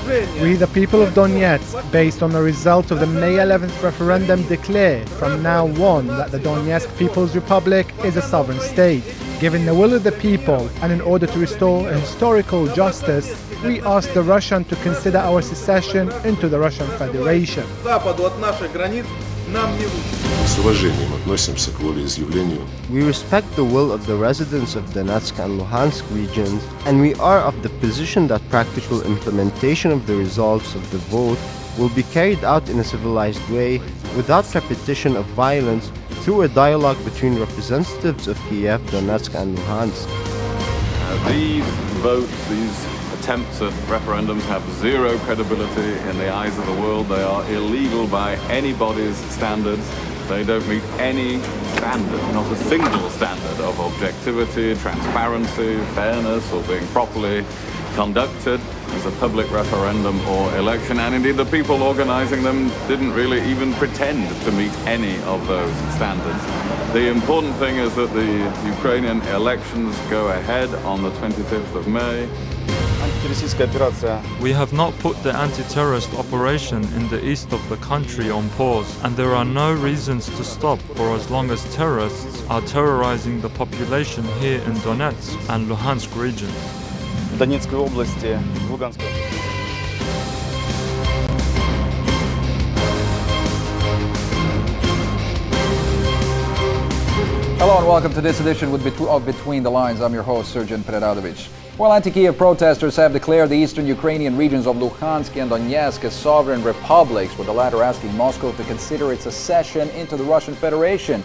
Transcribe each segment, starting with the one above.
We, the people of Donetsk, based on the result of the May 11th referendum, declare from now on that the Donetsk People's Republic is a sovereign state. Given the will of the people and in order to restore a historical justice, we ask the Russian to consider our secession into the Russian Federation. We respect the will of the residents of Donetsk and Luhansk regions, and we are of the position that practical implementation of the results of the vote will be carried out in a civilized way, without repetition of violence, through a dialogue between representatives of Kiev, Donetsk and Luhansk. These votes, these attempts at referendums have zero credibility in the eyes of the world. They are illegal by anybody's standards. They don't meet any standard, not a single standard of objectivity, transparency, fairness, or being properly conducted as a public referendum or election. And indeed, the people organizing them didn't really even pretend to meet any of those standards. The important thing is that the Ukrainian elections go ahead on the 25th of May. We have not put the anti-terrorist operation in the east of the country on pause, and there are no reasons to stop for as long as terrorists are terrorizing the population here in Donetsk and Luhansk regions. Донецкой области, Луганской. Hello and welcome to this edition of Between the Lines. I'm your host, Sergeant Preradovic. Well, anti-Kiev protesters have declared the eastern Ukrainian regions of Luhansk and Donetsk as sovereign republics, with the latter asking Moscow to consider its accession into the Russian Federation.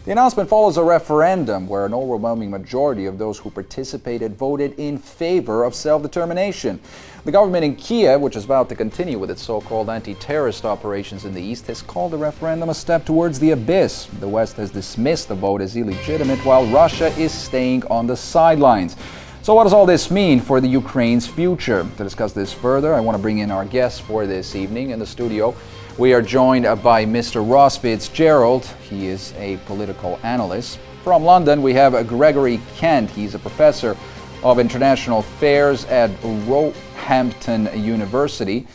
The announcement follows a referendum where an overwhelming majority of those who participated voted in favor of self-determination. The government in Kiev, which is about to continue with its so-called anti-terrorist operations in the east, has called the referendum a step towards the abyss. The West has dismissed the vote as illegitimate, while Russia is staying on the sidelines. So what does all this mean for the Ukraine's future? To discuss this further, I want to bring in our guests for this evening. In the studio, we are joined by Mr. Ross Fitzgerald. He is a political analyst. From London, we have Gregory Kent. He's a professor of international affairs at Roehampton University.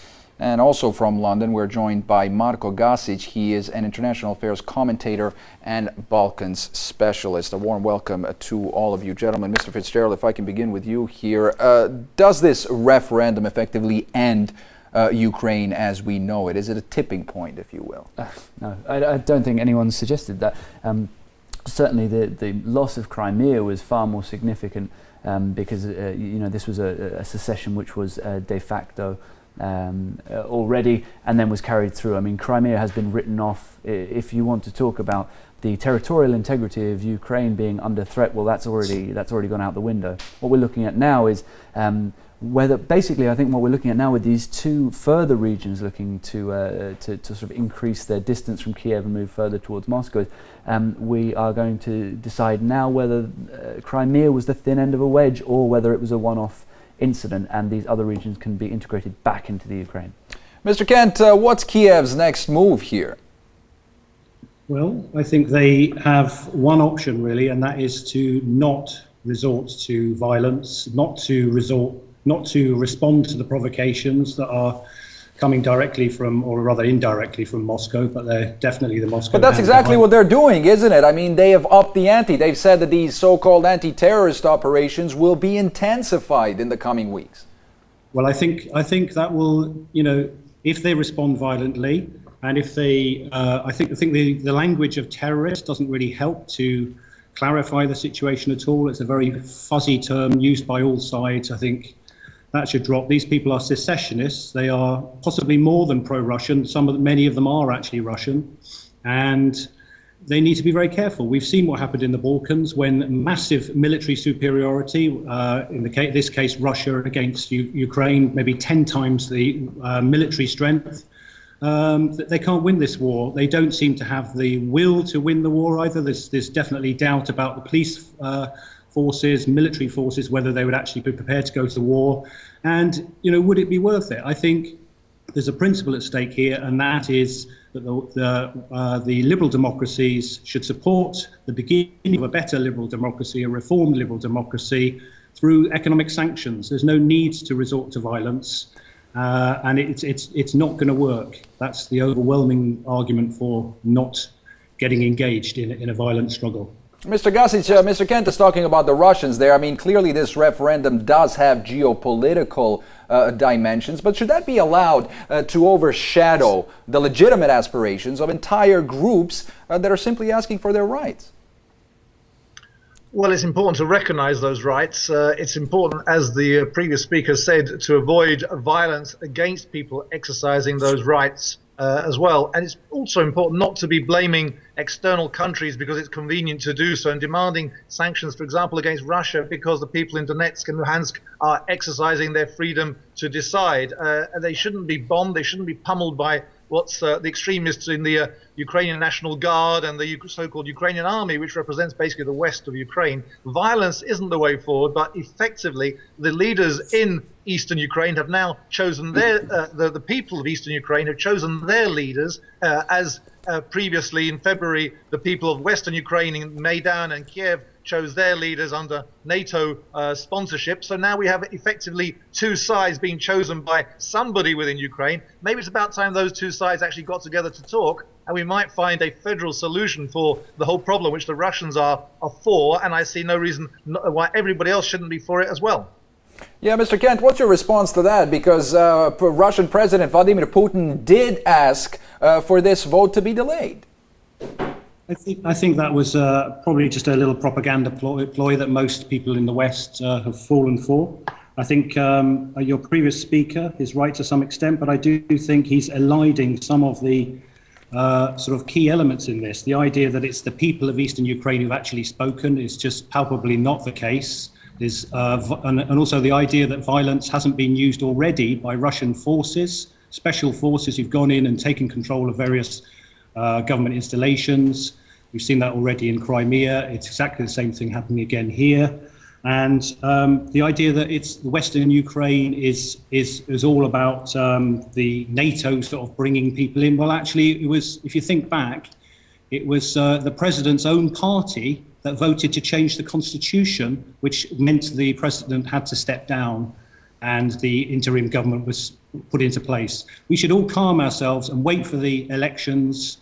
And also from London, we're joined by Marko Gasic. He is an international affairs commentator and Balkans specialist. A warm welcome to all of you gentlemen. Mr. Fitzgerald, if I can begin with you here. Does this referendum effectively end Ukraine as we know it? Is it a tipping point, if you will? No, I don't think anyone's suggested that. Certainly the loss of Crimea was far more significant because this was a secession which was de facto already and then was carried through. I mean, Crimea has been written off. If you want to talk about the territorial integrity of Ukraine being under threat, well, that's already gone out the window. What we're looking at now is whether, basically, I think what we're looking at now with these two further regions looking to sort of increase their distance from Kiev and move further towards Moscow, we are going to decide now whether Crimea was the thin end of a wedge or whether it was a one-off incident and these other regions can be integrated back into the Ukraine. Mr. Kent, what's Kiev's next move here? Well, I think they have one option really, and that is to not resort to violence, not to respond to the provocations that are coming directly from, or rather indirectly from Moscow, but they're definitely the Moscow. But that's exactly what they're doing, isn't it? I mean, they have upped the ante. They've said that these so-called anti-terrorist operations will be intensified in the coming weeks. Well, I think that will, if they respond violently, and if they, I think the language of terrorist doesn't really help to clarify the situation at all. It's a very fuzzy term used by all sides. I think that should drop. These people are secessionists. They are possibly more than pro-Russian. Many of them are actually Russian, and they need to be very careful. We've seen what happened in the Balkans when massive military superiority, in this case Russia against Ukraine, maybe 10 times the military strength. They can't win this war. They don't seem to have the will to win the war either. There's definitely doubt about the police forces, military forces, whether they would actually be prepared to go to war. And, would it be worth it? I think there's a principle at stake here, and that is that the liberal democracies should support the beginning of a better liberal democracy, a reformed liberal democracy, through economic sanctions. There's no need to resort to violence. and it's not going to work. That's the overwhelming argument for not getting engaged in a violent struggle. Mr. Gasic, Mr. Kent is talking about the Russians there. I mean, clearly this referendum does have geopolitical dimensions, but should that be allowed to overshadow the legitimate aspirations of entire groups that are simply asking for their rights? Well, it's important to recognize those rights. It's important, as the previous speaker said, to avoid violence against people exercising those rights as well. And it's also important not to be blaming external countries because it's convenient to do so, and demanding sanctions, for example, against Russia because the people in Donetsk and Luhansk are exercising their freedom to decide. They shouldn't be bombed. They shouldn't be pummeled by what's the extremists in the Ukrainian National Guard and the so-called Ukrainian army, which represents basically the west of Ukraine. Violence isn't the way forward, but effectively the leaders in eastern Ukraine have now chosen their, the people of eastern Ukraine have chosen their leaders, as previously in February the people of western Ukraine in Maidan and Kiev chose their leaders under NATO sponsorship. So now we have effectively two sides being chosen by somebody within Ukraine. Maybe it's about time those two sides actually got together to talk, and we might find a federal solution for the whole problem, which the Russians are for, and I see no reason why everybody else shouldn't be for it as well. Yeah, Mr. Kent, what's your response to that? Because Russian President Vladimir Putin did ask for this vote to be delayed. I think that was probably just a little propaganda ploy that most people in the West have fallen for. I think your previous speaker is right to some extent, but I do think he's eliding some of the sort of key elements in this. The idea that it's the people of eastern Ukraine who've actually spoken is just palpably not the case. And also the idea that violence hasn't been used already by Russian forces, special forces who've gone in and taken control of various government installations. We've seen that already in Crimea. It's exactly the same thing happening again here. And the idea that it's the Western Ukraine is all about the NATO sort of bringing people in. Well, actually, it was, if you think back, it was the president's own party that voted to change the constitution, which meant the president had to step down and the interim government was put into place. We should all calm ourselves and wait for the elections.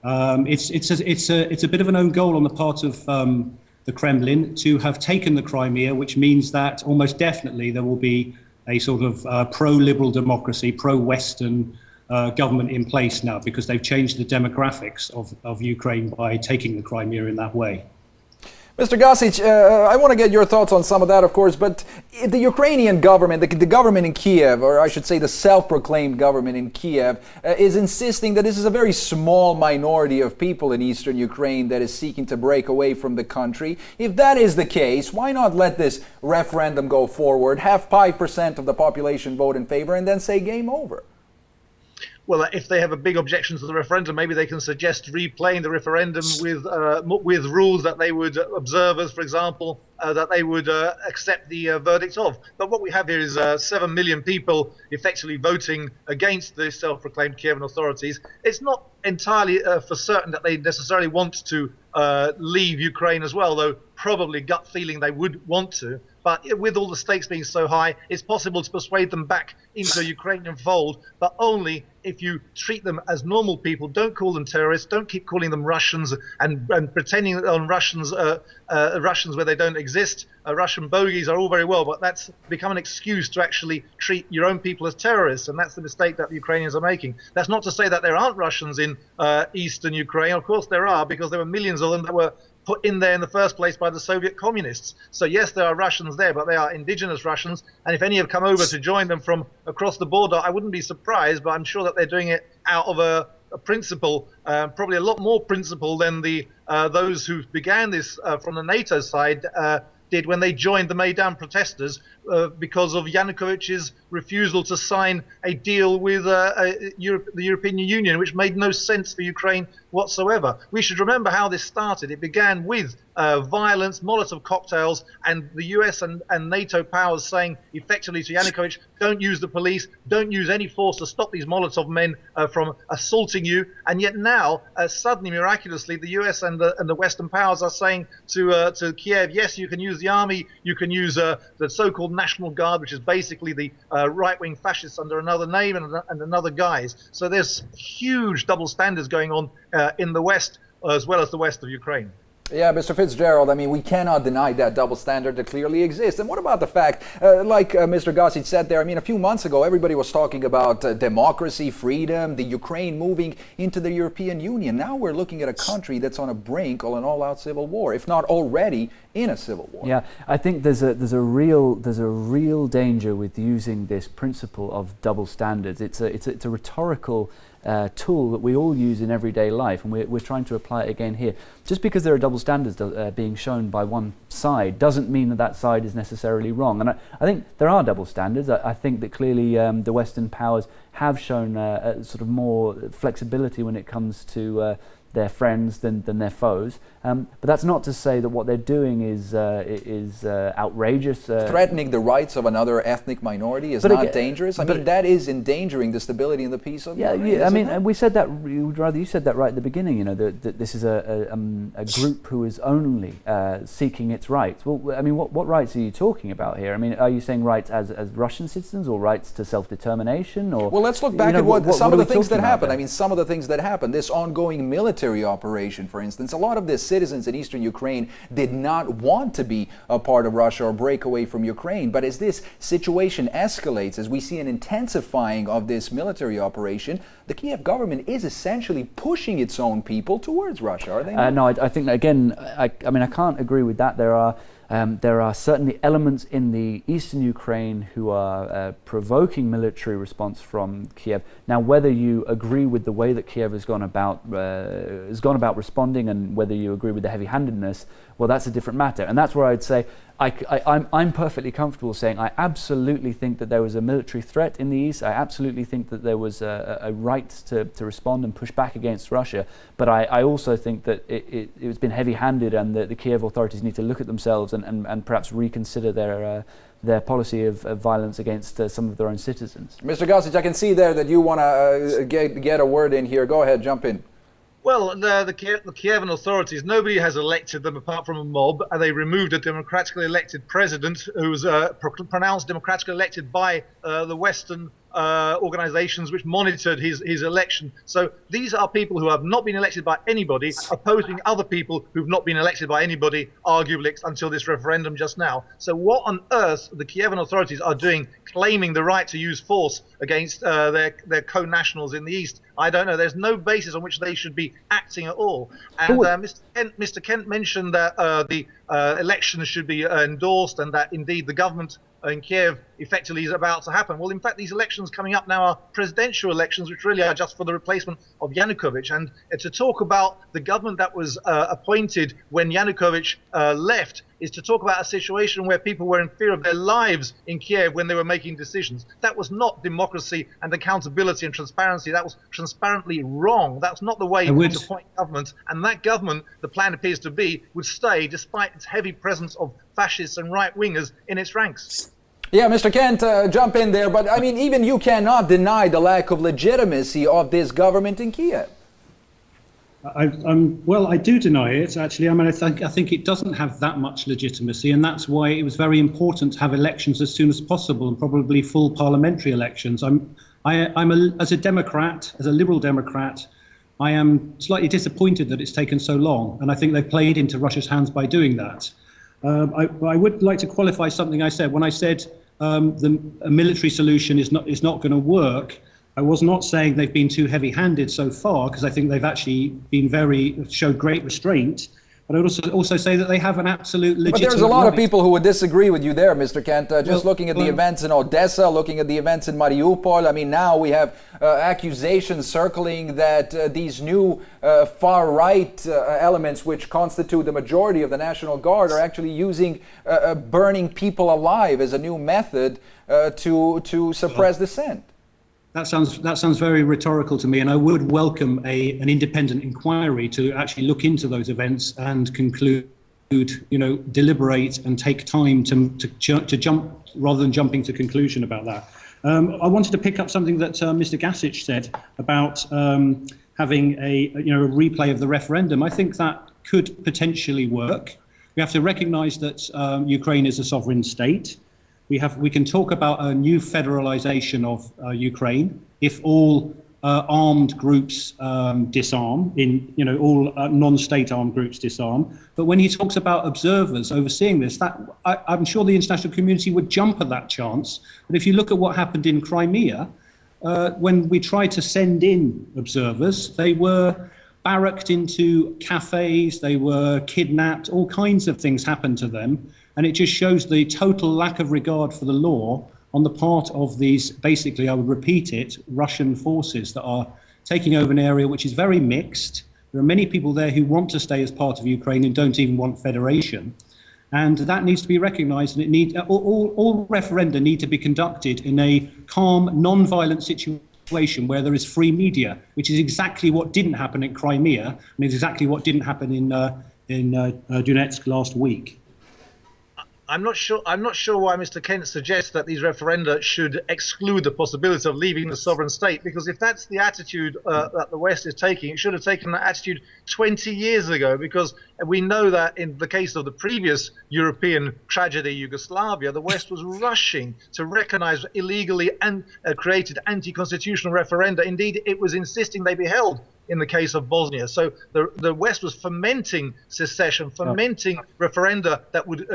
It's a bit of an own goal on the part of the Kremlin to have taken the Crimea, which means that almost definitely there will be a sort of pro-liberal democracy, pro-Western government in place now, because they've changed the demographics of Ukraine by taking the Crimea in that way. Mr. Gasic, I want to get your thoughts on some of that, of course, but the Ukrainian government, the government in Kiev, or I should say the self-proclaimed government in Kiev, is insisting that this is a very small minority of people in eastern Ukraine that is seeking to break away from the country. If that is the case, why not let this referendum go forward, have 5% of the population vote in favor, and then say game over? Well, if they have a big objection to the referendum, maybe they can suggest replaying the referendum with rules that they would observers, for example, that they would accept the verdict of. But what we have here is 7 million people effectively voting against the self-proclaimed Kievan authorities. It's not entirely for certain that they necessarily want to leave Ukraine as well, though probably gut feeling they would want to. But with all the stakes being so high, it's possible to persuade them back into the Ukrainian fold, but only if you treat them as normal people. Don't call them terrorists. Don't keep calling them Russians and pretending on Russians where they don't exist. Russian bogies are all very well, but that's become an excuse to actually treat your own people as terrorists, and that's the mistake that the Ukrainians are making. That's not to say that there aren't Russians in eastern Ukraine. Of course there are, because there were millions of them that were put in there in the first place by the Soviet communists. So yes, there are Russians there, but they are indigenous Russians, and if any have come over to join them from across the border, I wouldn't be surprised, but I'm sure that they're doing it out of a principle, probably a lot more principle than the those who began this from the NATO side did when they joined the Maidan protesters because of Yanukovych's refusal to sign a deal with the European Union, which made no sense for Ukraine whatsoever. We should remember how this started. It began with violence, Molotov cocktails, and the US and NATO powers saying effectively to Yanukovych, don't use the police, don't use any force to stop these Molotov men from assaulting you. And yet now, suddenly, miraculously, the US and the Western powers are saying to Kiev, yes, you can use the army, you can use the so-called National Guard, which is basically the right-wing fascists under another name and another guise. So there's huge double standards going on in the West as well as the west of Ukraine. Yeah, Mr. Fitzgerald, I mean, we cannot deny that double standard that clearly exists. And what about the fact, like Mr. Gasic said there, I mean, a few months ago, everybody was talking about democracy, freedom, the Ukraine moving into the European Union. Now we're looking at a country that's on a brink of an all-out civil war, if not already in a civil war. Yeah, I think there's a real danger with using this principle of double standards. It's a rhetorical tool that we all use in everyday life, and we're trying to apply it again here. Just because there are double standards being shown by one side doesn't mean that that side is necessarily wrong. And I think there are double standards. I think that clearly the Western powers have shown sort of more flexibility when it comes to their friends than their foes. But that's not to say that what they're doing is outrageous. Threatening the rights of another ethnic minority is not dangerous. I mean, that is endangering the stability and the peace of Ukraine. Yeah. I mean, and we said that. You said that right at the beginning. You know, that this is a group who is only seeking its rights. Well, I mean, what rights are you talking about here? I mean, are you saying rights as Russian citizens, or rights to self-determination? Or well, let's look back at some of the things that happened. I mean, some of the things that happened. This ongoing military operation, for instance, a lot of the citizens in eastern Ukraine did not want to be a part of Russia or break away from Ukraine. But as this situation escalates, as we see an intensifying of this military operation, the Kiev government is essentially pushing its own people towards Russia, are they not? No, I think that, again, I mean, I can't agree with that. There are certainly elements in the eastern Ukraine who are provoking military response from Kiev. Now, whether you agree with the way that Kiev has gone about responding, and whether you agree with the heavy-handedness, well, that's a different matter. And that's where I'd say I'm perfectly comfortable saying I absolutely think that there was a military threat in the east. I absolutely think that there was a right to respond and push back against Russia. But I also think that it's been heavy-handed, and the Kiev authorities need to look at themselves and perhaps reconsider their policy of violence against some of their own citizens. Mr. Gasic, I can see there that you want to get a word in here. Go ahead, jump in. Well, the Kievan authorities, nobody has elected them apart from a mob. They removed a democratically elected president who was pronounced democratically elected by the Western organizations which monitored his election. So these are people who have not been elected by anybody, opposing other people who've not been elected by anybody, arguably until this referendum just now. So what on earth the Kievan authorities are doing, claiming the right to use force against their co-nationals in the east? I don't know. There's no basis on which they should be acting at all. And Mr. Kent mentioned that the elections should be endorsed, and that indeed the government in Kiev effectively is about to happen. Well, in fact, these elections coming up now are presidential elections, which really are just for the replacement of Yanukovych. And to talk about the government that was appointed when Yanukovych left is to talk about a situation where people were in fear of their lives in Kiev when they were making decisions. That was not democracy and accountability and transparency. That was transparently wrong. That's not the way to appoint government. And that government, the plan appears to be, would stay despite its heavy presence of fascists and right-wingers in its ranks. Yeah, Mr. Kent, jump in there. But I mean, even you cannot deny the lack of legitimacy of this government in Kiev. Well, I do deny it, actually. I mean, I think it doesn't have that much legitimacy, and that's why it was very important to have elections as soon as possible, and probably full parliamentary elections. As a Democrat, as a Liberal Democrat, I am slightly disappointed that it's taken so long, and I think they've played into Russia's hands by doing that. I would like to qualify something I said. When I said a military solution is not going to work, I was not saying they've been too heavy-handed so far, because I think they've actually been showed great restraint. But I would also say that they have an absolute legitimate. But there's a lot of people who would disagree with you there, Mr. Kent. Looking at the events in Odessa, looking at the events in Mariupol. I mean, now we have accusations circling that these new far-right elements, which constitute the majority of the National Guard, are actually using burning people alive as a new method to suppress dissent. That sounds very rhetorical to me, and I would welcome an independent inquiry to actually look into those events and conclude, deliberate and take time to jump rather than jumping to conclusion about that. I wanted to pick up something that Mr. Gasic said about having a replay of the referendum. I think that could potentially work. We have to recognise that Ukraine is a sovereign state. We can talk about a new federalization of Ukraine if all armed groups disarm, all non-state armed groups disarm. But when he talks about observers overseeing this, I'm sure the international community would jump at that chance. But if you look at what happened in Crimea, when we tried to send in observers, they were barracked into cafes, they were kidnapped, all kinds of things happened to them. And it just shows the total lack of regard for the law on the part of these, basically, I would repeat it, Russian forces that are taking over an area which is very mixed. There are many people there who want to stay as part of Ukraine and don't even want federation. And that needs to be recognized, and all referenda need to be conducted in a calm, non-violent situation where there is free media, which is exactly what didn't happen in Crimea, and is exactly what didn't happen in Donetsk last week. I'm not sure why Mr. Kent suggests that these referenda should exclude the possibility of leaving the sovereign state, because if that's the attitude that the West is taking, it should have taken that attitude 20 years ago, because we know that in the case of the previous European tragedy, Yugoslavia, the West was rushing to recognize illegally created anti-constitutional referenda. Indeed, it was insisting they be held in the case of Bosnia. So the West was fomenting secession, fomenting referenda that would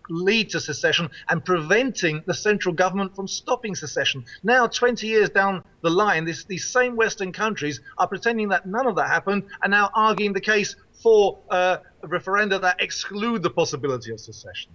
lead to secession, and preventing the central government from stopping secession. Now, 20 years down the line, these same Western countries are pretending that none of that happened, and now arguing the case for a referenda that exclude the possibility of secession.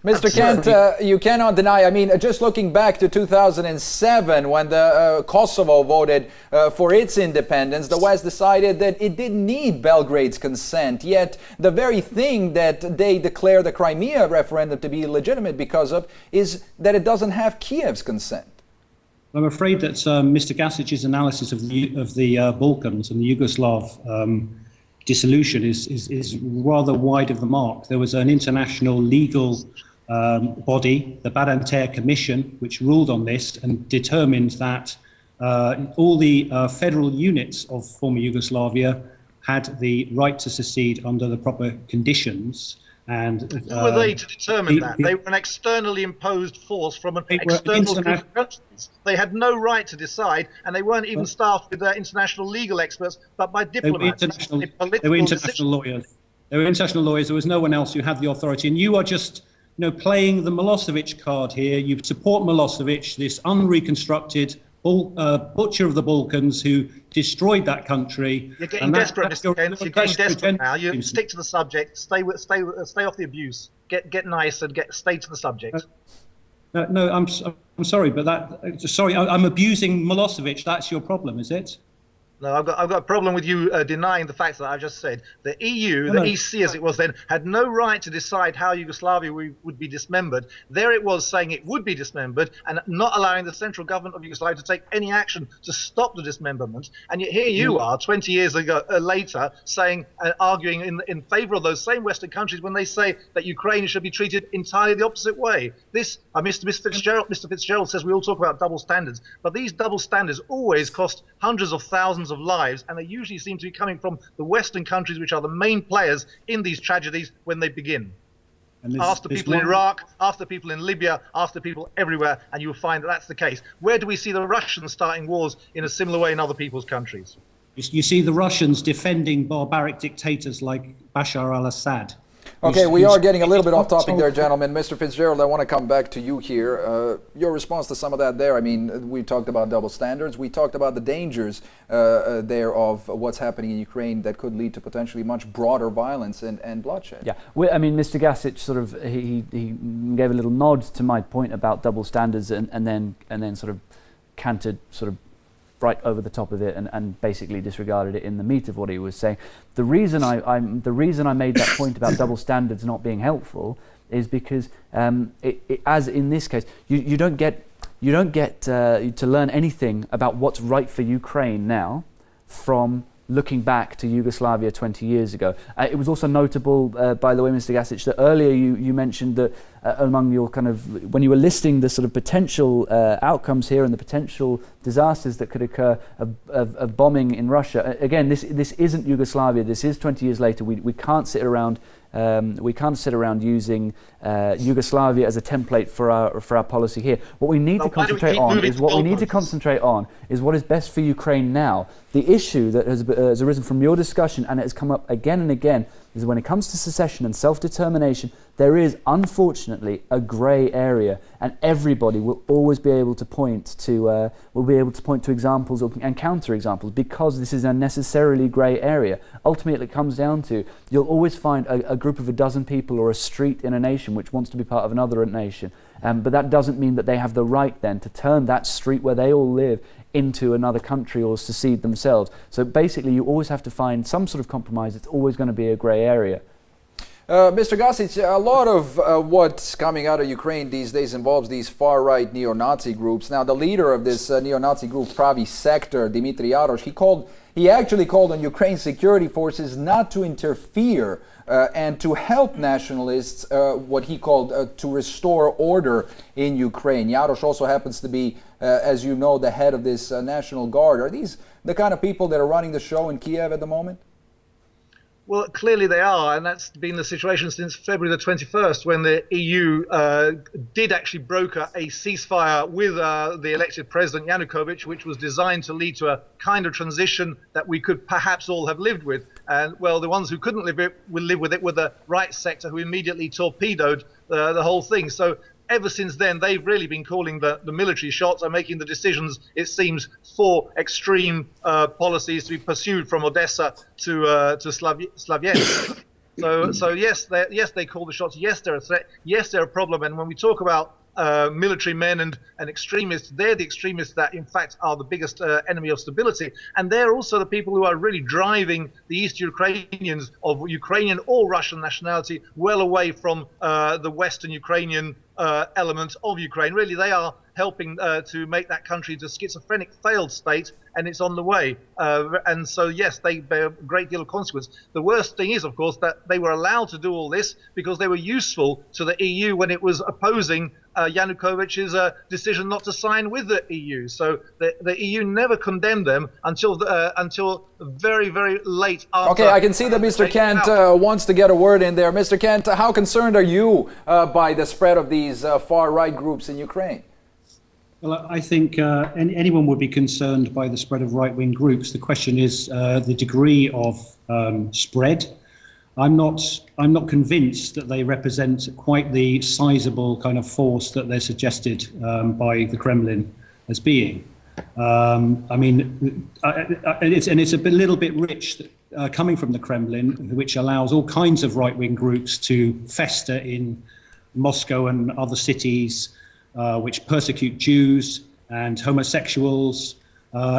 Mr. Kent, you cannot deny, I mean, just looking back to 2007 when the Kosovo voted for its independence, the West decided that it didn't need Belgrade's consent, yet the very thing that they declare the Crimea referendum to be legitimate because of is that it doesn't have Kiev's consent. I'm afraid that Mr. Gasic's analysis of the Balkans and the Yugoslav dissolution is rather wide of the mark. There was an international legal body, the Badanter Commission, which ruled on this and determined that all the federal units of former Yugoslavia had the right to secede under the proper conditions. And who were they to determine that? They were an externally imposed force from an external group of countries. They had no right to decide, and they weren't even staffed with international legal experts, but by diplomats. They were international lawyers. They were international lawyers. There was no one else who had the authority. And you are just, playing the Milosevic card here. You support Milosevic, this unreconstructed butcher of the Balkans who destroyed that country. You're getting desperate, Mr. Kent. You're getting desperate now. You stick to the subject. Stay off the abuse. Get nice and stay to the subject. No, I'm sorry, but I'm abusing Milosevic. That's your problem, is it? No, I've got a problem with you denying the facts that I just said. The EU, the EC as it was then, had no right to decide how Yugoslavia would be dismembered. There it was saying it would be dismembered and not allowing the central government of Yugoslavia to take any action to stop the dismemberment. And yet here you are, 20 years later, saying, arguing in favor of those same Western countries when they say that Ukraine should be treated entirely the opposite way. This, Mr. Fitzgerald says we all talk about double standards, but these double standards always cost hundreds of thousands of lives, and they usually seem to be coming from the Western countries, which are the main players in these tragedies when they begin. Ask the people in Iraq, ask the people in Libya, ask the people everywhere, and you will find that that's the case. Where do we see the Russians starting wars in a similar way in other people's countries? You see the Russians defending barbaric dictators like Bashar al-Assad. Okay, we are getting a little bit off topic there, gentlemen. Mr. Fitzgerald, I want to come back to you here. Your response to some of that there, I mean, we talked about double standards. We talked about the dangers there of what's happening in Ukraine that could lead to potentially much broader violence and bloodshed. Yeah, I mean, Mr. Gasic sort of, he gave a little nod to my point about double standards and then sort of cantered sort of right over the top of it and basically disregarded it in the meat of what he was saying. The reason I made that point about double standards not being helpful is because as in this case, you don't get to learn anything about what's right for Ukraine now from looking back to Yugoslavia 20 years ago. It was also notable, by the way, Mr. Gasic, that earlier you mentioned that among your kind of, when you were listing the sort of potential outcomes here and the potential disasters that could occur of bombing in Russia, again, this isn't Yugoslavia, this is 20 years later. We can't sit around We can't sit around using Yugoslavia as a template for our policy here. What we need to concentrate on is what is best for Ukraine now. The issue that has arisen from your discussion, and it has come up again and again, is when it comes to secession and self-determination, there is unfortunately a grey area, and everybody will always be able to point to examples and counter examples, because this is a necessarily grey area. Ultimately, it comes down to you'll always find a group of a dozen people or a street in a nation which wants to be part of another nation, but that doesn't mean that they have the right then to turn that street where they all live into another country or secede themselves. So basically, you always have to find some sort of compromise. It's always going to be a grey area. Mr. Gasic, a lot of what's coming out of Ukraine these days involves these far-right neo-Nazi groups. Now, the leader of this neo-Nazi group, Pravi Sector, Dmitry Yarosh, he actually called on Ukraine's security forces not to interfere and to help nationalists, what he called to restore order in Ukraine. Yarosh also happens to be, as you know, the head of this National Guard. Are these the kind of people that are running the show in Kiev at the moment? Well, clearly they are, and that's been the situation since February the 21st, when the EU did actually broker a ceasefire with the elected President Yanukovych, which was designed to lead to a kind of transition that we could perhaps all have lived with. And, well, the ones who couldn't live with it were the right sector, who immediately torpedoed the whole thing. So ever since then, they've really been calling the military shots and making the decisions, it seems, for extreme policies to be pursued from Odessa to Slavyansk. So yes, they call the shots. Yes, they're a threat. Yes, they're a problem. And when we talk about military men and extremists, they're the extremists that in fact are the biggest enemy of stability, and they're also the people who are really driving the East Ukrainians of Ukrainian or Russian nationality well away from the Western Ukrainian element of Ukraine. Really, they are helping to make that country into a schizophrenic failed state, and it's on the way. And so, yes, they bear a great deal of consequence. The worst thing is, of course, that they were allowed to do all this because they were useful to the EU when it was opposing Yanukovych's decision not to sign with the EU. So the EU never condemned them until very, very late after. Okay, I can see that Mr. Kent wants to get a word in there. Mr. Kent, how concerned are you by the spread of these far-right groups in Ukraine? Well, I think anyone would be concerned by the spread of right-wing groups. The question is the degree of spread. I'm not convinced that they represent quite the sizable kind of force that they're suggested by the Kremlin as being. I mean, it's a little bit rich coming from the Kremlin, which allows all kinds of right-wing groups to fester in Moscow and other cities, which persecute Jews and homosexuals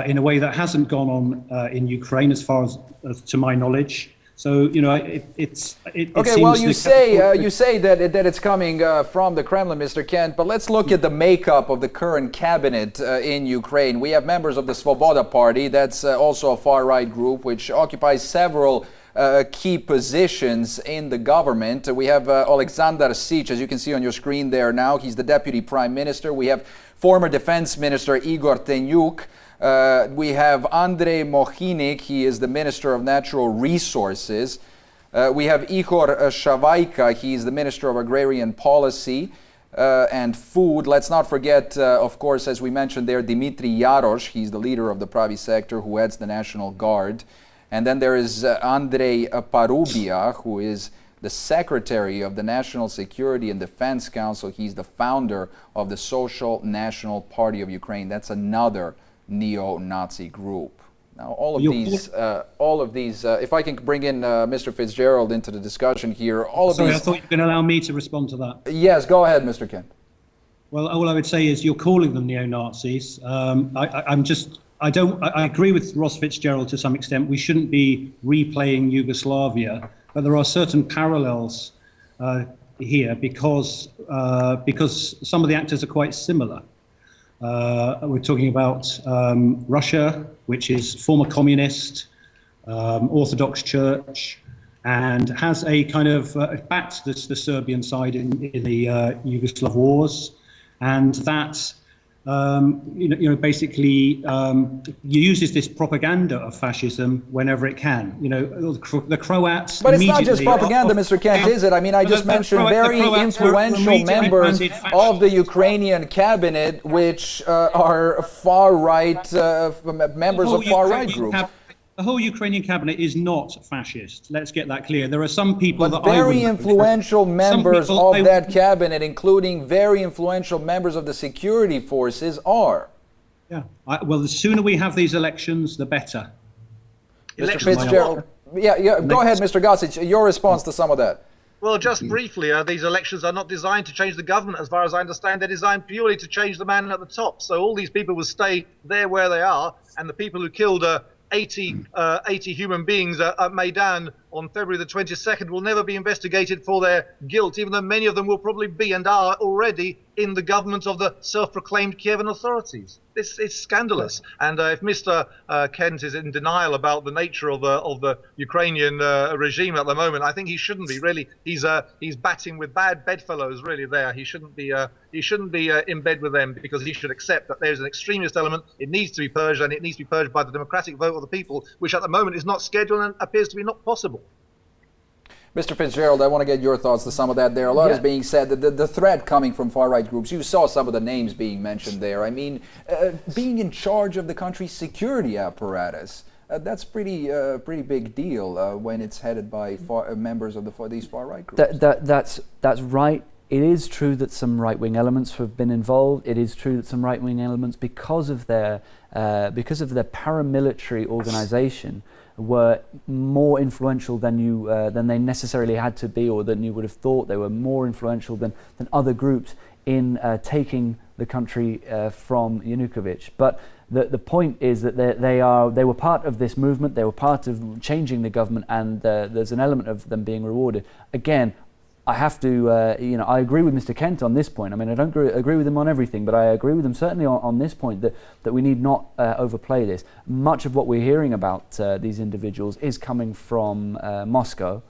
in a way that hasn't gone on in Ukraine, as far as to my knowledge. So, you know, it okay, well, you say that it's coming from the Kremlin, Mr. Kent, but let's look at the makeup of the current cabinet in Ukraine. We have members of the Svoboda Party, that's also a far-right group, which occupies several key positions in the government. We have Alexander Sich, as you can see on your screen there now. He's the deputy prime minister. We have former defense minister Igor Tenyuk. We have Andrei Mohinik. He is the minister of natural resources. We have Ihor Shavaika. He's the minister of agrarian policy and food. Let's not forget, of course, as we mentioned there, Dmitry Yarosh. He's the leader of the Pravi Sector, who heads the National Guard. And then there is Andrei Parubia, who is the secretary of the National Security and Defense Council. He's the founder of the Social National Party of Ukraine. That's another neo-Nazi group. Now, all of these, if I can bring in Mr. Fitzgerald into the discussion here, I thought you were going to allow me to respond to that. Yes, go ahead, Mr. Kent. Well, all I would say is you're calling them neo-Nazis. I agree with Ross Fitzgerald to some extent. We shouldn't be replaying Yugoslavia, but there are certain parallels here because some of the actors are quite similar. We're talking about Russia, which is former communist, Orthodox Church, and has a kind of backed the Serbian side in the Yugoslav wars, and that basically uses this propaganda of fascism whenever it can. The Croats. But it's not just propaganda, Mr. Kent, is it? I mean, I just mentioned very influential members of the Ukrainian cabinet, which are far-right members of far-right groups. The whole Ukrainian cabinet is not fascist. Let's get that clear. There are some people but very influential members of that cabinet, including very influential members of the security forces, are. Yeah. Well, the sooner we have these elections, the better. Mr. Fitzgerald. Yeah. Go ahead, Mr. Gasic. Your response to some of that. Well, just briefly, these elections are not designed to change the government, as far as I understand. They're designed purely to change the man at the top. So all these people will stay there where they are, and the people who killed 80 human beings at Maidan on February the 22nd will never be investigated for their guilt, even though many of them will probably be and are already in the government of the self-proclaimed Kievan authorities. It's scandalous. And if Mr. Kent is in denial about the nature of the Ukrainian regime at the moment, I think he shouldn't be. Really, he's batting with bad bedfellows. Really, there he shouldn't be in bed with them, because he should accept that there's an extremist element. It needs to be purged, and it needs to be purged by the democratic vote of the people, which at the moment is not scheduled and appears to be not possible. Mr. Fitzgerald, I want to get your thoughts to some of that there. A lot is being said. The threat coming from far-right groups, you saw some of the names being mentioned there. I mean, being in charge of the country's security apparatus, that's pretty big deal when it's headed by members of these far-right groups. That's right. It is true that some right-wing elements have been involved. It is true that some right-wing elements, because of their paramilitary organization, were more influential than they necessarily had to be, or than you would have thought. They were more influential than other groups in taking the country from Yanukovych. But the point is that they were part of this movement. They were part of changing the government, and there's an element of them being rewarded. Again, I have to, I agree with Mr. Kent on this point. I mean, I don't agree with him on everything, but I agree with him certainly on this point that we need not overplay this. Much of what we're hearing about these individuals is coming from Moscow.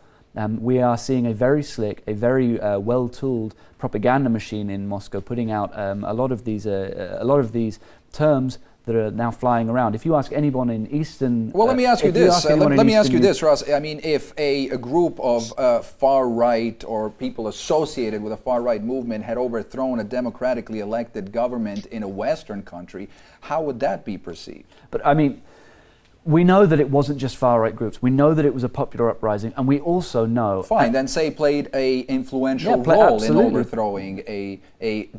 We are seeing a very slick, a very well-tooled propaganda machine in Moscow, putting out a lot of these terms that are now flying around. If you ask anyone in Eastern... Well, let me ask you this. Let me ask you this, Ross. I mean, if a group of far-right or people associated with a far-right movement had overthrown a democratically elected government in a Western country, how would that be perceived? But, I mean, we know that it wasn't just far-right groups. We know that it was a popular uprising, and we also know... Fine, then say played a influential role in overthrowing a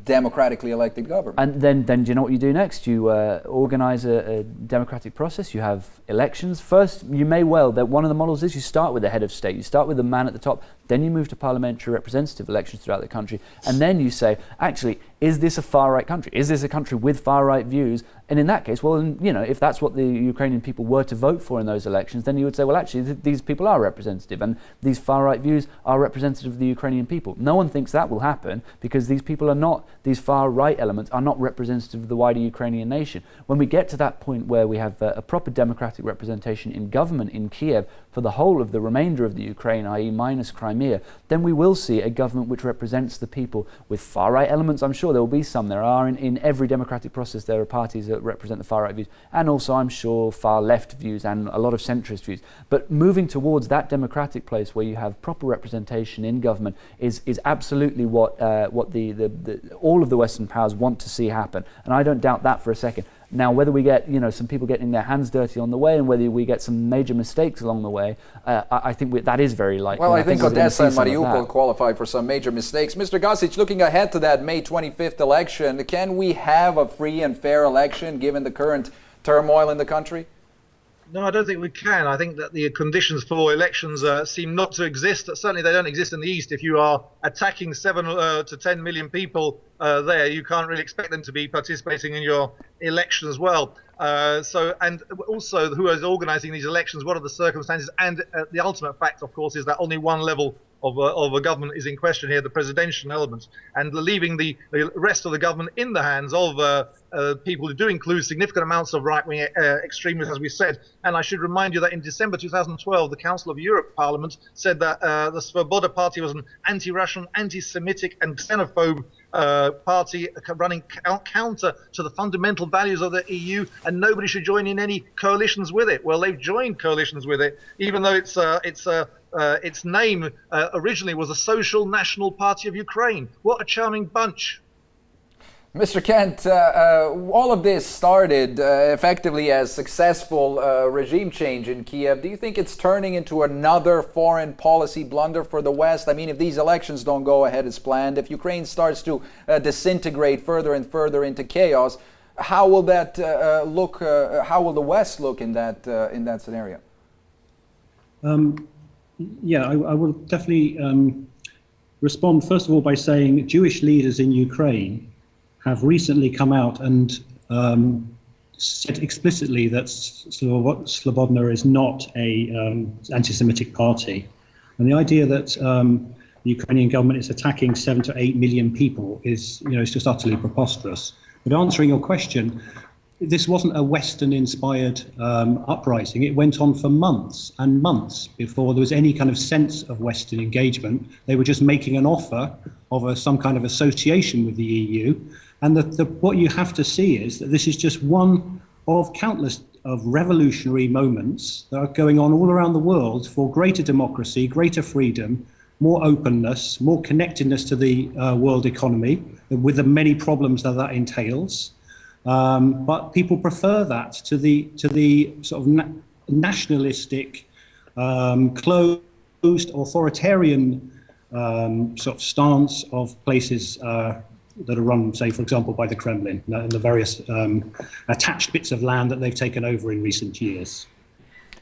democratically elected government. And then do you know what you do next? You organize a democratic process. You have elections. First, you may well, that one of the models is you start with the head of state. You start with the man at the top. Then you move to parliamentary representative elections throughout the country. And then you say, actually, is this a far-right country? Is this a country with far-right views? And in that case, well, if that's what the Ukrainian people were to vote for in those elections, then you would say, well, actually, these people are representative, and these far-right views are representative of the Ukrainian people. No one thinks that will happen, because these people are not, these far-right elements are not representative of the wider Ukrainian nation. When we get to that point where we have a proper democratic representation in government in Kiev for the whole of the remainder of the Ukraine, i.e. minus Crimea, then we will see a government which represents the people with far-right elements. I'm sure there will be some. There are in every democratic process, there are parties that represent the far-right views, and also I'm sure far-left views and a lot of centrist views. But moving towards that democratic place where you have proper representation in government is absolutely what all of the Western powers want to see happen, and I don't doubt that for a second. Now, whether we get some people getting their hands dirty on the way, and whether we get some major mistakes along the way, I think that is very likely. Well, I think Odessa and Mariupol qualify for some major mistakes. Mr. Gasic, looking ahead to that May 25th election, can we have a free and fair election given the current turmoil in the country? No, I don't think we can. I think that the conditions for elections seem not to exist. Certainly they don't exist in the East. If you are attacking 7 to 10 million people there, you can't really expect them to be participating in your election as well. And also, who is organizing these elections, what are the circumstances? And the ultimate fact, of course, is that only one level of a government is in question here, the presidential element, and leaving the rest of the government in the hands of people who do include significant amounts of right-wing extremists, as we said. And I should remind you that in December 2012, the Council of Europe Parliament said that the Svoboda Party was an anti-Russian, anti-Semitic and xenophobe party running counter to the fundamental values of the EU, and nobody should join in any coalitions with it. Well, they've joined coalitions with it, even though its name originally was the Social National Party of Ukraine. What a charming bunch. Mr. Kent, all of this started effectively as successful regime change in Kiev. Do you think it's turning into another foreign policy blunder for the West? I mean, if these elections don't go ahead as planned, if Ukraine starts to disintegrate further and further into chaos, how will that look? How will the West look in that scenario? Yeah, I will definitely respond first of all by saying Jewish leaders in Ukraine have recently come out and said explicitly that Slobodna is not a anti-Semitic party, and the idea that the Ukrainian government is attacking 7 to 8 million people is, it's just utterly preposterous. But answering your question, this wasn't a Western-inspired uprising. It went on for months and months before there was any kind of sense of Western engagement. They were just making an offer of some kind of association with the EU. And what you have to see is that this is just one of countless of revolutionary moments that are going on all around the world for greater democracy, greater freedom, more openness, more connectedness to the world economy, with the many problems that entails. But people prefer that to the sort of nationalistic, closed, authoritarian sort of stance of places that are run, say, for example, by the Kremlin and the various attached bits of land that they've taken over in recent years.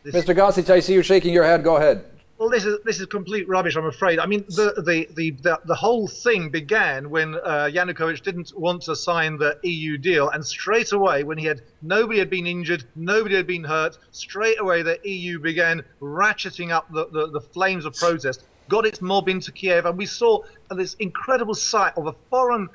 Mr. Gasic, I see you shaking your head. Go ahead. Well, this is complete rubbish, I'm afraid. I mean, the whole thing began when Yanukovych didn't want to sign the EU deal, and straight away, when nobody had been injured, nobody had been hurt, straight away the EU began ratcheting up the flames of protest, got its mob into Kiev, and we saw this incredible sight of a foreign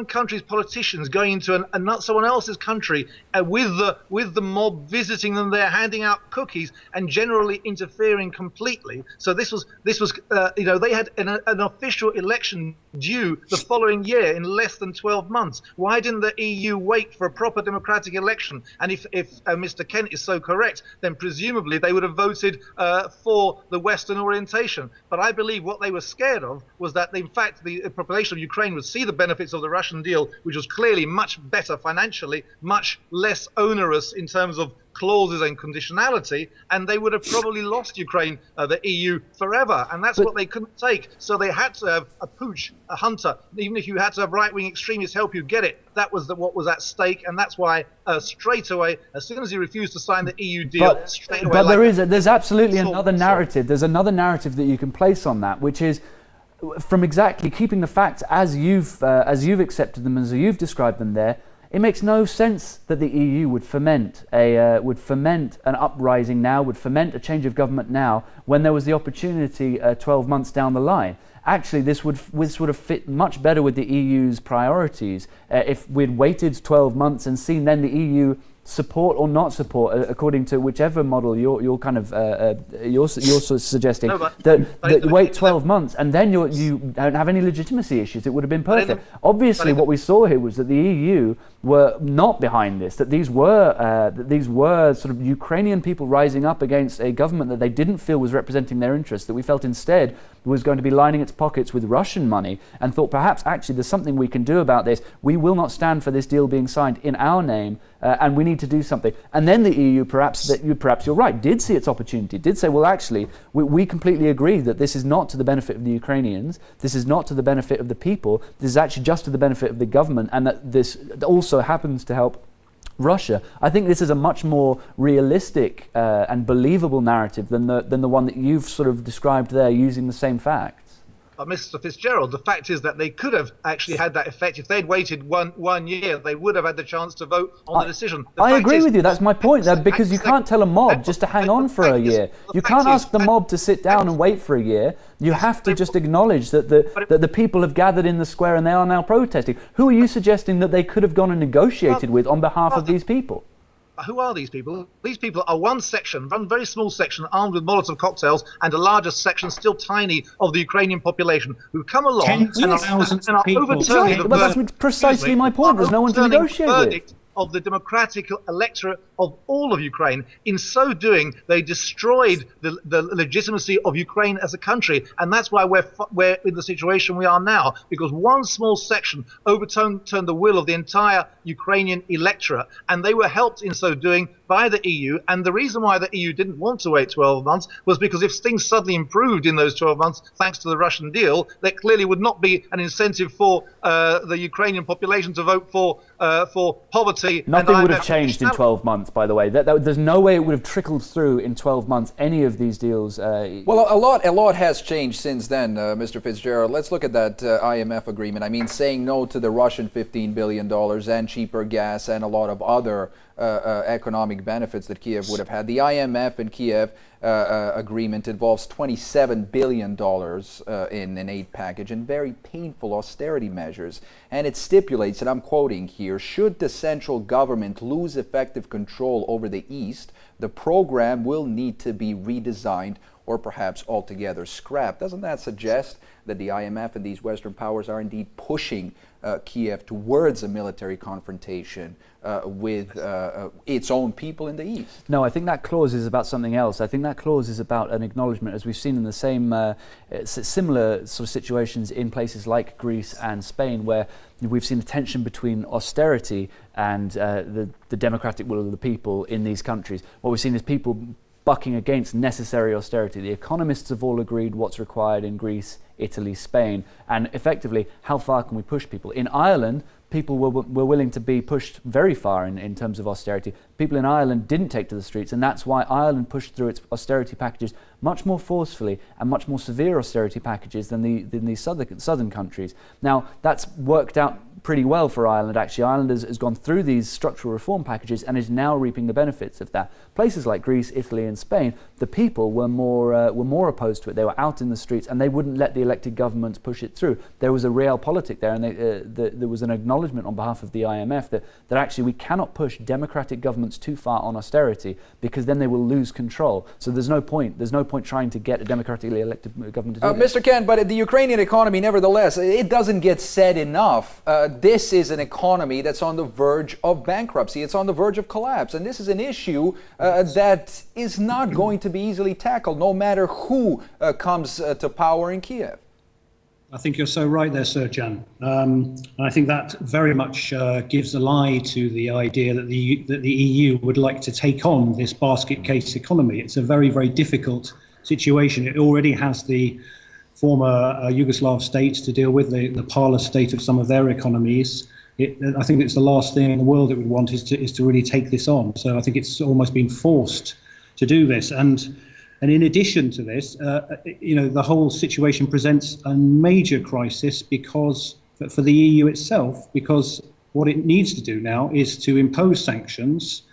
country's politicians going into someone else's country with the mob visiting them there, handing out cookies and generally interfering completely. So this was they had an official election due the following year in less than 12 months. Why didn't the EU wait for a proper democratic election? And if Mr. Kent is so correct, then presumably they would have voted for the Western orientation. But I believe what they were scared of was that, in fact, the population of Ukraine would see the benefits of the Russian deal, which was clearly much better financially, much less onerous in terms of clauses and conditionality, and they would have probably lost Ukraine, the EU, forever. And that's what they couldn't take. So they had to have a pooch, a hunter. Even if you had to have right-wing extremists help you get it, that was what was at stake. And that's why straight away, as soon as he refused to sign the EU deal, straight away. But there's absolutely another narrative. There's another narrative that you can place on that, which is from exactly keeping the facts as you've accepted them, as you've described them there. It makes no sense that the EU would foment an uprising now, would foment a change of government now, when there was the opportunity 12 months down the line. Actually, this would have fit much better with the EU's priorities if we'd waited 12 months and seen then the EU support or not support, according to whichever model you're kind of you're sort of suggesting. No, that wait 12 months and then you don't have any legitimacy issues. It would have been perfect. Obviously, what we saw here was that the EU were not behind this. That these were sort of Ukrainian people rising up against a government that they didn't feel was representing their interests. That we felt instead was going to be lining its pockets with Russian money, and thought perhaps actually there's something we can do about this. We will not stand for this deal being signed in our name, and we need to do something. And then the EU, perhaps you're right, did see its opportunity, did say, well, actually, we completely agree that this is not to the benefit of the Ukrainians, this is not to the benefit of the people, this is actually just to the benefit of the government, and that this also happens to help Russia. I think this is a much more realistic and believable narrative than the one that you've sort of described there using the same facts. Mr. Fitzgerald, the fact is that they could have actually had that effect if they'd waited one year. They would have had the chance to vote on the decision. I agree with you. That's my point. Because you can't tell a mob just to hang on for a year. You can't ask the mob to sit down and wait for a year. You have to just acknowledge that the people have gathered in the square and they are now protesting. Who are you suggesting that they could have gone and negotiated with on behalf of these people? Who are these people? These people are one very small section armed with Molotov cocktails, and a larger section, still tiny, of the Ukrainian population who come along and are overturning the But that's precisely my point. There's no one to negotiate with. Of the democratic electorate of all of Ukraine. In so doing, they destroyed the legitimacy of Ukraine as a country, and that's why we're in the situation we are now, because one small section overturned the will of the entire Ukrainian electorate, and they were helped in so doing by the EU. And the reason why the EU didn't want to wait 12 months was because if things suddenly improved in those 12 months, thanks to the Russian deal, there clearly would not be an incentive for the Ukrainian population to vote for poverty. Nothing would have changed in 12 months, by the way. There's no way it would have trickled through in 12 months, any of these deals. Well, a lot has changed since then, Mr. Fitzgerald. Let's look at that IMF agreement. I mean, saying no to the Russian $15 billion and cheaper gas and a lot of other economic benefits that Kiev would have had. The IMF and Kiev agreement involves $27 billion in an aid package and very painful austerity measures. And it stipulates, and I'm quoting here, should the central government lose effective control over the East, the program will need to be redesigned or perhaps altogether scrapped. Doesn't that suggest that the IMF and these Western powers are indeed pushing Kiev towards a military confrontation with its own people in the East? No, I think that clause is about something else. I think that clause is about an acknowledgement, as we've seen in the same similar sort of situations in places like Greece and Spain, where we've seen a tension between austerity and the democratic will of the people in these countries. What we've seen is people bucking against necessary austerity. The economists have all agreed what's required in Greece, Italy, Spain, and effectively, how far can we push people? In Ireland, people were willing to be pushed very far in terms of austerity. People in Ireland didn't take to the streets, and that's why Ireland pushed through its austerity packages much more forcefully and much more severe austerity packages than the southern countries. Now, that's worked out pretty well for Ireland, actually. Ireland has gone through these structural reform packages and is now reaping the benefits of that. Places like Greece, Italy and Spain, the people were more opposed to it. They were out in the streets and they wouldn't let the elected governments push it through. There was a realpolitik there, and there was an acknowledgement on behalf of the IMF that actually we cannot push democratic governments too far on austerity, because then they will lose control. So there's no point trying to get a democratically elected government to do this. Mr. Kent, but the Ukrainian economy, nevertheless, it doesn't get said enough. This is an economy that's on the verge of bankruptcy. It's on the verge of collapse. And this is an issue that is not going to be easily tackled, no matter who comes to power in Kiev. I think you're so right there, Sir Jan. And I think that very much gives a lie to the idea that the EU would like to take on this basket case economy. It's a very, very difficult situation. It already has the former Yugoslav states to deal with, the parlor state of some of their economies. I think it's the last thing in the world it would want is to really take this on. So I think it's almost been forced to do this. And in addition to this, the whole situation presents a major crisis for the EU itself, because what it needs to do now is to impose sanctions,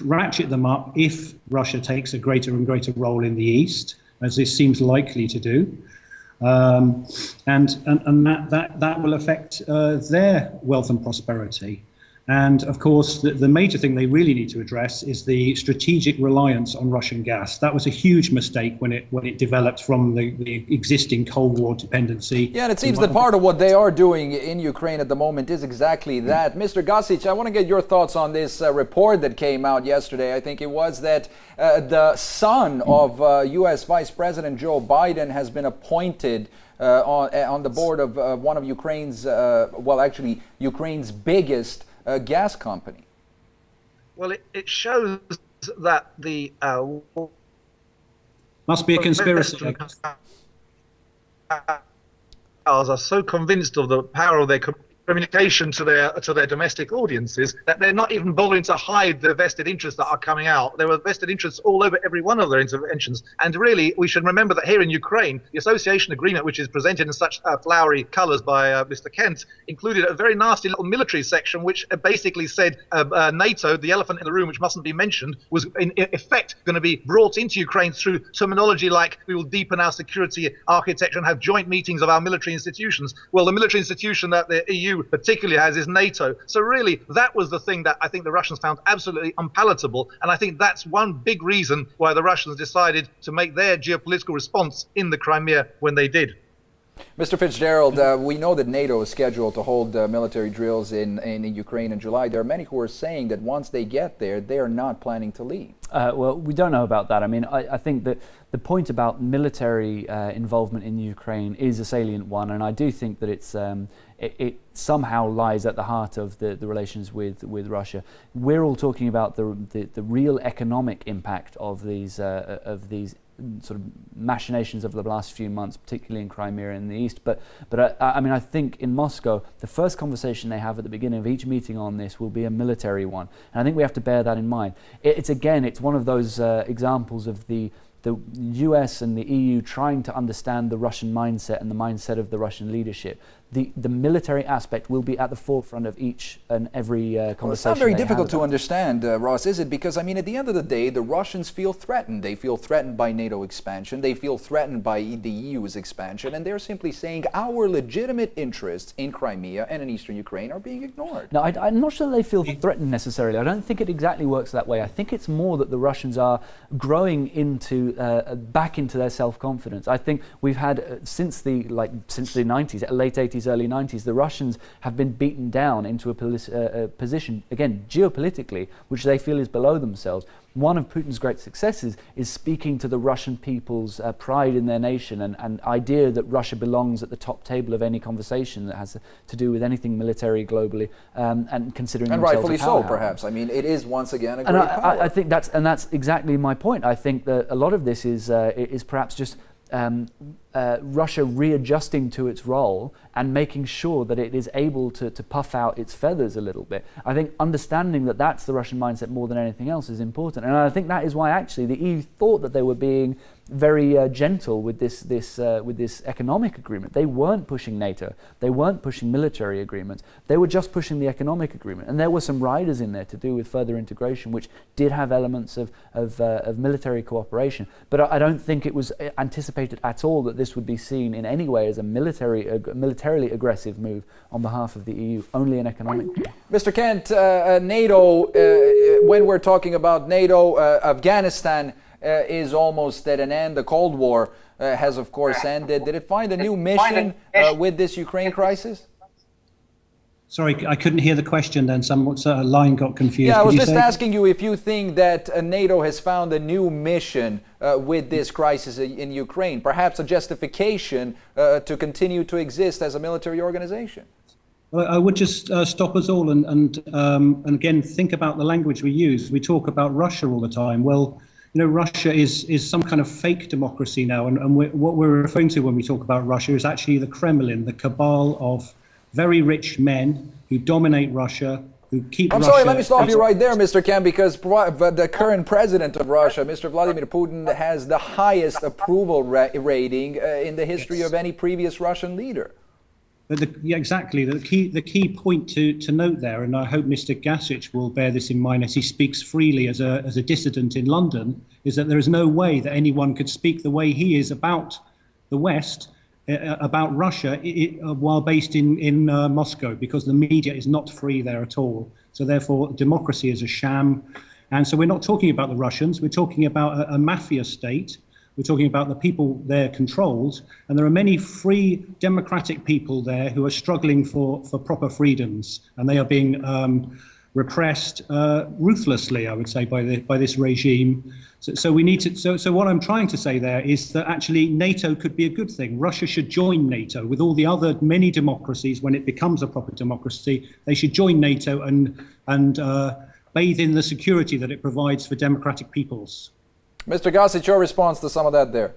ratchet them up if Russia takes a greater and greater role in the East, as this seems likely to do. And that will affect their wealth and prosperity. And of course, the major thing they really need to address is the strategic reliance on Russian gas. That was a huge mistake when it developed from the existing Cold War dependency. Yeah, and it seems that part of what they are doing in Ukraine at the moment is exactly that. Mr. Gasic, I want to get your thoughts on this report that came out yesterday. I think it was that the son of U.S. Vice President Joe Biden has been appointed on the board of one of Ukraine's, Ukraine's biggest gas company. Well, it shows that the must be a conspiracy. Are so convinced of the power of their communication to their domestic audiences that they're not even bothering to hide the vested interests that are coming out. There were vested interests all over every one of their interventions. And really, we should remember that here in Ukraine, the association agreement, which is presented in such flowery colours by Mr. Kent, included a very nasty little military section which basically said NATO, the elephant in the room, which mustn't be mentioned, was in effect going to be brought into Ukraine through terminology like we will deepen our security architecture and have joint meetings of our military institutions. Well, the military institution that the EU particularly has is NATO. So really, that was the thing that I think the Russians found absolutely unpalatable. And I think that's one big reason why the Russians decided to make their geopolitical response in the Crimea when they did. Mr. Fitzgerald, we know that NATO is scheduled to hold military drills in Ukraine in July. There are many who are saying that once they get there, they are not planning to leave. Well, we don't know about that. I mean, I think that the point about military involvement in Ukraine is a salient one, and I do think that it somehow lies at the heart of the relations with Russia. We're all talking about the real economic impact of these sort of machinations of the last few months, particularly in Crimea in the east. But I mean, I think in Moscow, the first conversation they have at the beginning of each meeting on this will be a military one. And I think we have to bear that in mind. It's one of those examples of the US and the EU trying to understand the Russian mindset and the mindset of the Russian leadership. The military aspect will be at the forefront of each and every conversation. Well, it's not very difficult to understand, Ross, is it? Because, I mean, at the end of the day, the Russians feel threatened. They feel threatened by NATO expansion. They feel threatened by the EU's expansion. And they're simply saying our legitimate interests in Crimea and in eastern Ukraine are being ignored. No, I'm not sure they feel threatened necessarily. I don't think it exactly works that way. I think it's more that the Russians are growing back into their self-confidence. I think we've had, since the 90s, late 80s, early 90s, the Russians have been beaten down into a position, again, geopolitically, which they feel is below themselves. One of Putin's great successes is speaking to the Russian people's pride in their nation and idea that Russia belongs at the top table of any conversation that has to do with anything military globally, and considering themselves rightfully a power. so, perhaps. I mean, it is once again a great power. I think that's exactly my point. I think that a lot of this is perhaps just Russia readjusting to its role and making sure that it is able to puff out its feathers a little bit. I think understanding that that's the Russian mindset more than anything else is important. And I think that is why actually the EU thought that they were being very gentle with this economic agreement. They weren't pushing NATO. They weren't pushing military agreements. They were just pushing the economic agreement. And there were some riders in there to do with further integration, which did have elements of military cooperation. But I don't think it was anticipated at all that this would be seen in any way as a militarily aggressive move on behalf of the EU, only an economic one. Mr. Kent, NATO, when we're talking about NATO, Afghanistan is almost at an end. The Cold War has, of course, ended. Did it find a new mission with this Ukraine crisis? Sorry, I couldn't hear the question then. Some line got confused. Yeah, I was just asking you if you think that NATO has found a new mission with this crisis in Ukraine, perhaps a justification to continue to exist as a military organization. I would just stop us all and again think about the language we use. We talk about Russia all the time. Well, you know, Russia is some kind of fake democracy now, and what we're referring to when we talk about Russia is actually the Kremlin, the cabal of very rich men who dominate Russia, who keep Russia... Sorry, let me stop you right there, Mr. Kent, because the current president of Russia, Mr. Vladimir Putin, has the highest approval rating in the history of any previous Russian leader. But exactly. The key point to note there, and I hope Mr. Gasic will bear this in mind as he speaks freely as a dissident in London, is that there is no way that anyone could speak the way he is about the West, about Russia, while based in Moscow, because the media is not free there at all. So therefore, democracy is a sham. And so we're not talking about the Russians. We're talking about a mafia state. We're talking about the people there controlled, and there are many free democratic people there who are struggling for proper freedoms, and they are being repressed ruthlessly, I would say, by this regime. So we need to. So what I'm trying to say there is that actually NATO could be a good thing. Russia should join NATO with all the other many democracies. When it becomes a proper democracy, they should join NATO and bathe in the security that it provides for democratic peoples. Mr. Gasic, your response to some of that there?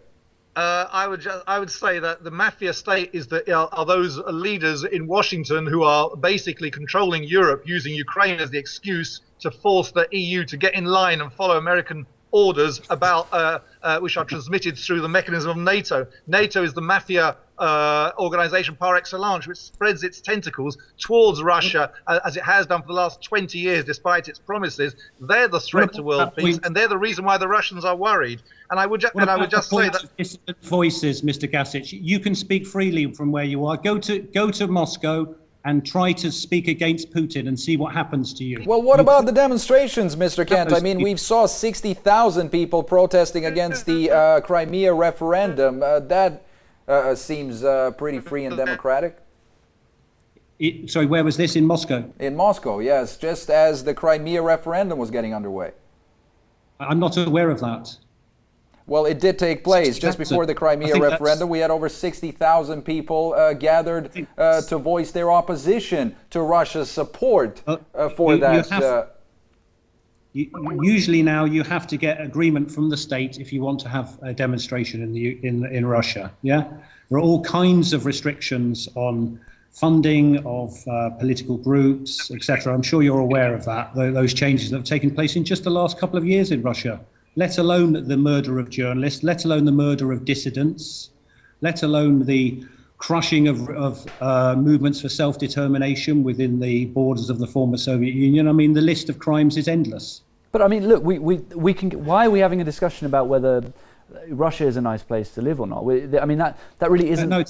I would say that the mafia state are those leaders in Washington who are basically controlling Europe, using Ukraine as the excuse to force the EU to get in line and follow American orders about which are transmitted through the mechanism of NATO. NATO is the mafia organization par excellence, which spreads its tentacles towards Russia as it has done for the last 20 years, despite its promises. They're the threat to world peace, and they're the reason why the Russians are worried. And I would just say that dissident voices, Mr. Gasic, you can speak freely from where you are. Go to Moscow and try to speak against Putin and see what happens to you. Well, what about the demonstrations, Mr. Kent? I mean, we saw 60,000 people protesting against the Crimea referendum. That seems pretty free and democratic. Sorry, where was this? In Moscow? In Moscow, yes, just as the Crimea referendum was getting underway. I'm not aware of that. Well, it did take place just before the Crimea referendum. We had over 60,000 people gathered to voice their opposition to Russia's support for that. Usually now you have to get agreement from the state if you want to have a demonstration in Russia. Yeah, there are all kinds of restrictions on funding of political groups, etc. I'm sure you're aware of that. Those changes that have taken place in just the last couple of years in Russia. Let alone the murder of journalists, let alone the murder of dissidents, let alone the crushing of movements for self-determination within the borders of the former Soviet Union. I mean, the list of crimes is endless. But I mean, look, we can. Why are we having a discussion about whether Russia is a nice place to live or not? I mean, that really isn't. No,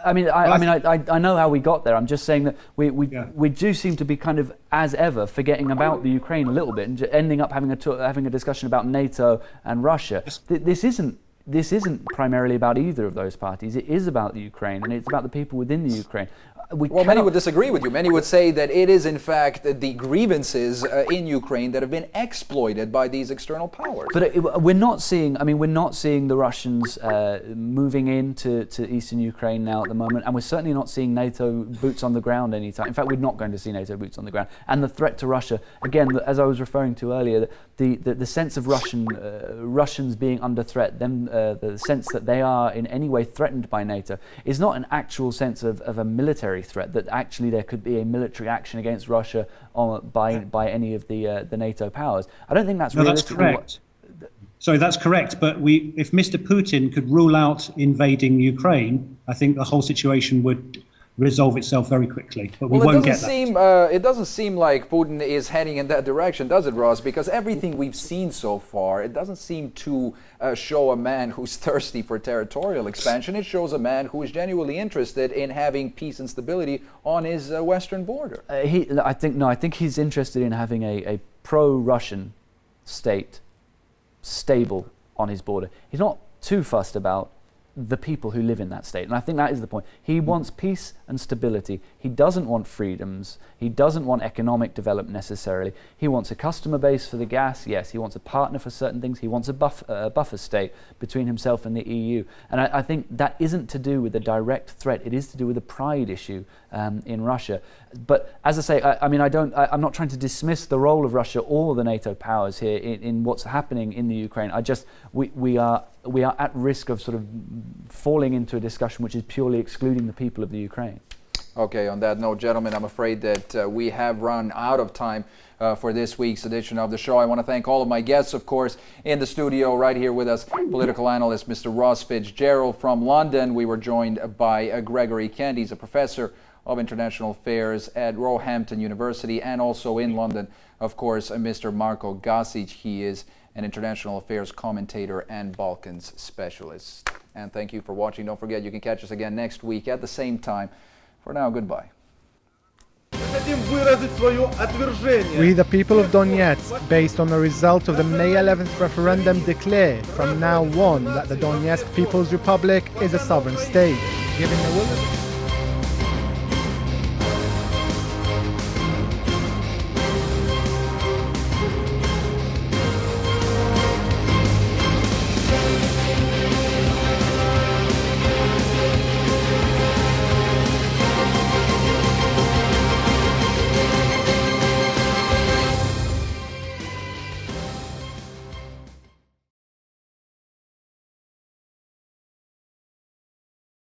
I know how we got there. I'm just saying that we do seem to be kind of, as ever, forgetting about the Ukraine a little bit and ending up having a discussion about NATO and Russia. This isn't primarily about either of those parties. It is about the Ukraine, and it's about the people within the Ukraine. Many would disagree with you. Many would say that it is, in fact, the grievances in Ukraine that have been exploited by these external powers. But we're not seeing the Russians moving into eastern Ukraine now at the moment, and we're certainly not seeing NATO boots on the ground anytime. In fact, we're not going to see NATO boots on the ground. And the threat to Russia, again, as I was referring to earlier, the sense of Russians being under threat, the sense that they are in any way threatened by NATO, is not an actual sense of a military threat, that actually there could be a military action against Russia by any of the NATO powers. I don't think that's realistic. That's correct. Sorry, that's correct. But if Mr. Putin could rule out invading Ukraine, I think the whole situation would resolve itself very quickly. But we won't get that. It doesn't seem like Putin is heading in that direction, does it, Ross? Because everything we've seen so far, it doesn't seem to show a man who's thirsty for territorial expansion. It shows a man who is genuinely interested in having peace and stability on his western border. I think he's interested in having a pro-Russian state stable on his border. He's not too fussed about the people who live in that state. And I think that is the point. He wants peace and stability. He doesn't want freedoms. He doesn't want economic development necessarily. He wants a customer base for the gas. Yes, he wants a partner for certain things. He wants a buffer state between himself and the EU. And I think that isn't to do with a direct threat. It is to do with a pride issue in Russia. But as I say, I'm not trying to dismiss the role of Russia or the NATO powers here in what's happening in the Ukraine. We are at risk of sort of falling into a discussion which is purely excluding the people of the Ukraine. Okay, on that note, gentlemen, I'm afraid that we have run out of time for this week's edition of the show. I want to thank all of my guests, of course, in the studio right here with us. Political analyst Mr. Ross Fitzgerald from London. We were joined by Gregory Kent. He's a professor of International Affairs at Roehampton University, and also in London, of course, Mr. Marko Gasic. He is an international affairs commentator and Balkans specialist. And thank you for watching. Don't forget, you can catch us again next week at the same time. For now, goodbye. We, the people of Donetsk, based on the result of the May 11th referendum, declare from now on that the Donetsk People's Republic is a sovereign state, giving the will of